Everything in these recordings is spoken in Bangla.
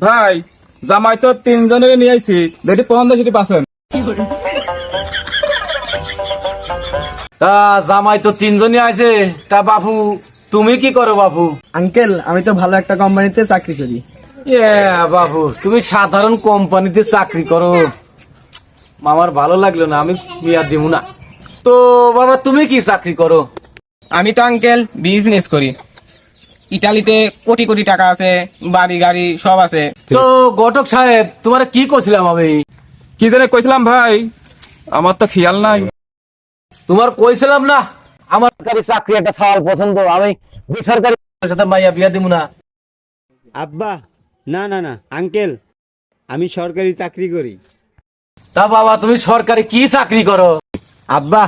ভাই জামাই তো 3 জনের নিয়ে আইছি, দেখি 50% তা জামাই তো 3 জনই আছে, তা বাপু তুমি কি করো বাপু? আঙ্কেল, আমি তো ভালো একটা কোম্পানিতে চাকরি করি। বাবু তুমি সাধারণ কোম্পানিতে চাকরি করো, আমার ভালো লাগলো না, আমি বিয়া দিব না। তো বাবা তুমি কি চাকরি করো? আমি তো আঙ্কেল বিজনেস করি। ইটালিতে কোটি কোটি টাকা আছে, বাড়ি গাড়ি সব আছে। তো ঘটক সাহেব তোমার কি করছিলাম আমি? কি জানে কইছিলাম ভাই, আমার তো খেয়াল নাই। তোমার কইছিলাম না আমার সরকারি চাকরি একটা ছাওয়াল পছন্দ, আমি বেসরকারি সাথে মাইয়া বিয়া দিব না। আব্বা, না না না আঙ্কেল, আমি সরকারি চাকরি করি। তা বাবা তুমি সরকারি কি চাকরি করো? আব্বা,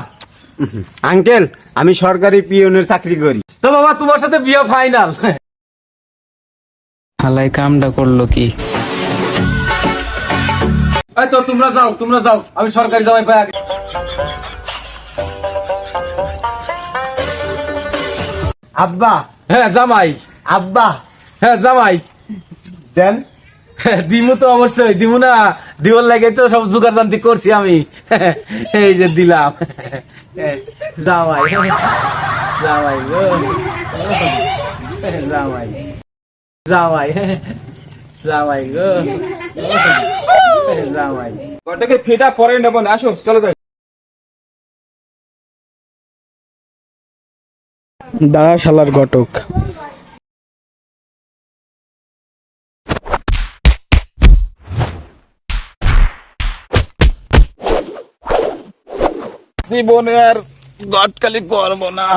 আঙ্কেল, আমি সরকারি পিয়নের চাকরি করি। তো বাবা তোমার সাথে বিয়া ফাইনাল। হালাই কামটা করলো কি? এই তো তোমরা যাও, আমি সরকারি জামাই পাই আগে। আব্বা, হ্যাঁ জামাই, আব্বা, হ্যাঁ জামাই দেন। দিমু তো অবশ্যই দিমু না, দিওর লাগে তো সব জোগাড় জান্তি করছি আমি। এই যে দিলাম জামাই, জামাই গো, জামাই, জামাই, জামাই গো, জামাই। ওটাকে ফিটা পরে নেব না, আসো চলো যাই। দাঁড়া শালার ঘটক। জীবনে আর গটকালি করবো না।